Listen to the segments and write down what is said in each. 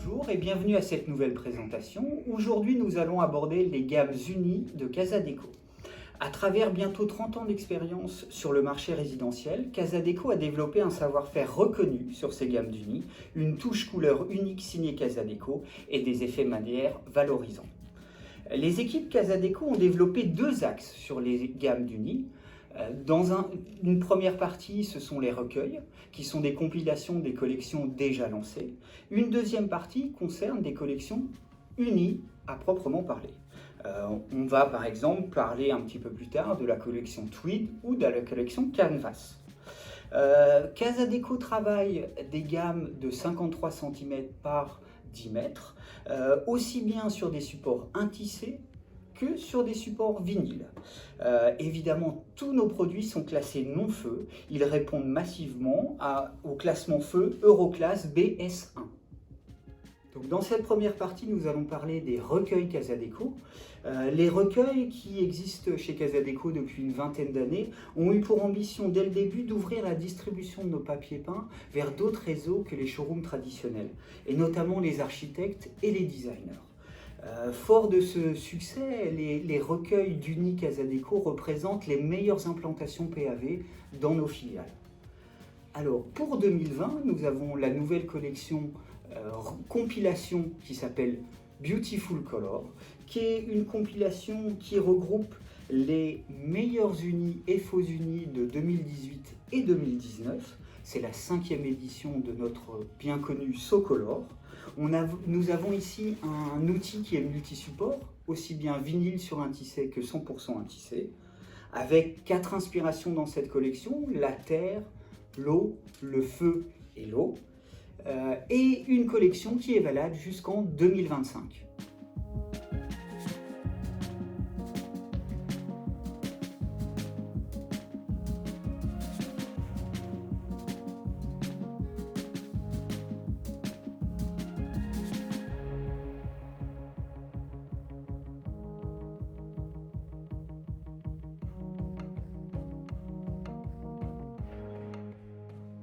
Bonjour et bienvenue à cette nouvelle présentation. Aujourd'hui, nous allons aborder les gammes unies de Casadeco. À travers bientôt 30 ans d'expérience sur le marché résidentiel, Casadeco a développé un savoir-faire reconnu sur ces gammes d'unis, une touche couleur unique signée Casadeco et des effets manières valorisants. Les équipes Casadeco ont développé deux axes sur les gammes d'unis. Une première partie, ce sont les recueils, qui sont des compilations des collections déjà lancées. Une deuxième partie concerne des collections unies à proprement parler. On va par exemple parler un petit peu plus tard de la collection Tweed ou de la collection Canvas. Casadeco travaille des gammes de 53 cm par 10 mètres, aussi bien sur des supports intissés que sur des supports vinyles. Évidemment, tous nos produits sont classés non-feu. Ils répondent massivement au classement feu Euroclass BS1. Donc, dans cette première partie, nous allons parler des recueils Casadeco. Les recueils qui existent chez Casadeco depuis une vingtaine d'années ont eu pour ambition dès le début d'ouvrir la distribution de nos papiers peints vers d'autres réseaux que les showrooms traditionnels, et notamment les architectes et les designers. Fort de ce succès, les recueils d'Uni Casadeco représentent les meilleures implantations PAV dans nos filiales. Alors, pour 2020, nous avons la nouvelle collection compilation qui s'appelle Beautiful Color, qui est une compilation qui regroupe les meilleurs unis et faux unis de 2018 et 2019. C'est la 5e édition de notre bien connu Socolor. Nous avons ici un outil qui est multi-support, aussi bien vinyle sur un tisset que 100% un tisset, avec 4 inspirations dans cette collection, la terre, l'eau, le feu et l'eau, et une collection qui est valable jusqu'en 2025.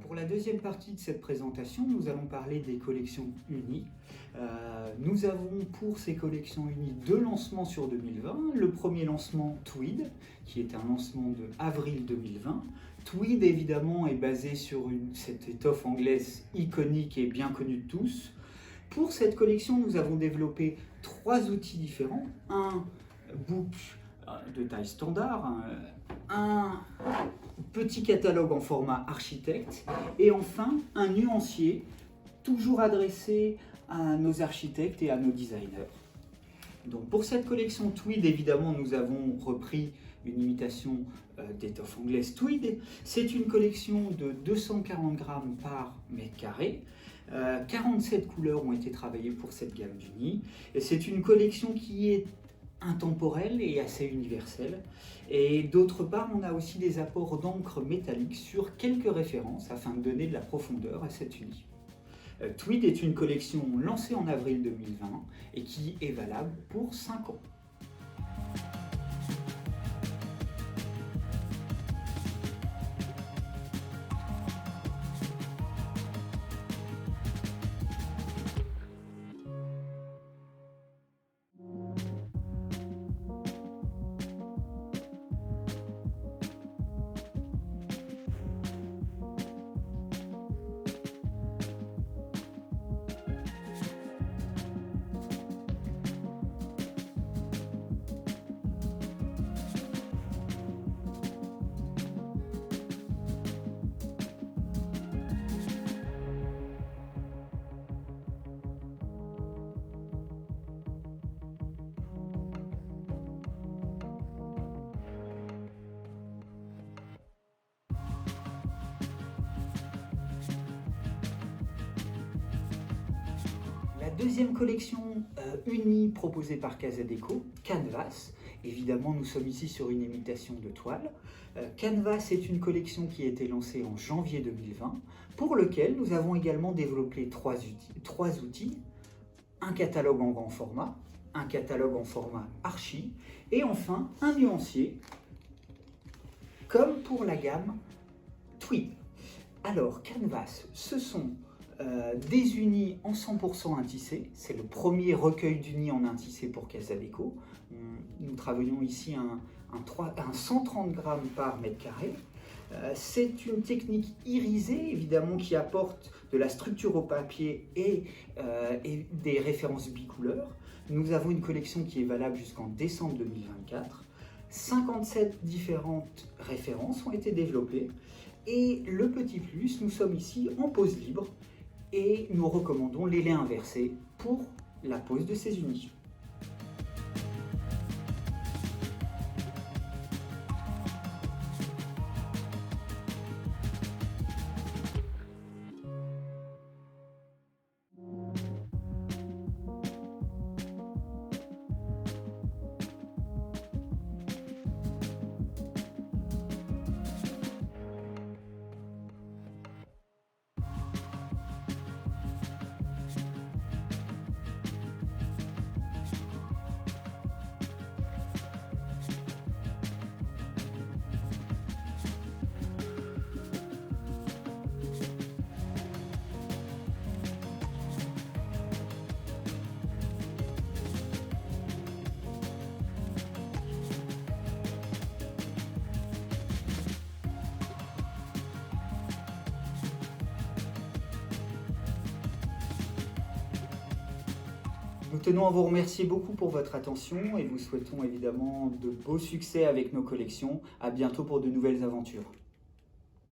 Pour la deuxième partie de cette présentation, nous allons parler des collections unies. Nous avons pour ces collections unies 2 lancements sur 2020. Le premier lancement, Tweed, qui est un lancement de avril 2020. Tweed, évidemment, est basé sur cette étoffe anglaise iconique et bien connue de tous. Pour cette collection, nous avons développé 3 outils différents. Un book de taille standard, un petit catalogue en format architecte et enfin un nuancier toujours adressé à nos architectes et à nos designers. Donc pour cette collection Tweed, évidemment, nous avons repris une imitation d'étoffe anglaise Tweed. C'est une collection de 240 grammes par mètre carré. 47 couleurs ont été travaillées pour cette gamme d'unis. Et c'est une collection qui est intemporelle et assez universelle. Et d'autre part, on a aussi des apports d'encre métallique sur quelques références afin de donner de la profondeur à cet uni. Tweed est une collection lancée en avril 2020 et qui est valable pour 5 ans. La deuxième collection unie proposée par Casadeco, Canvas. Évidemment, nous sommes ici sur une imitation de toile. Canvas est une collection qui a été lancée en janvier 2020, pour lequel nous avons également développé 3 outils, un catalogue en grand format, un catalogue en format archi, et enfin un nuancier, comme pour la gamme Tweed. Alors, Canvas, ce sont des unis en 100% intissés. C'est le premier recueil d'unis en intissé pour Casa Déco. Nous travaillons ici un 130 grammes par mètre carré. C'est une technique irisée, évidemment, qui apporte de la structure au papier et des références bicouleurs. Nous avons une collection qui est valable jusqu'en décembre 2024. 57 différentes références ont été développées. Et le petit plus, nous sommes ici en pose libre et nous recommandons les laits inversés pour la pose de ces unis. Nous tenons à vous remercier beaucoup pour votre attention et vous souhaitons évidemment de beaux succès avec nos collections. À bientôt pour de nouvelles aventures.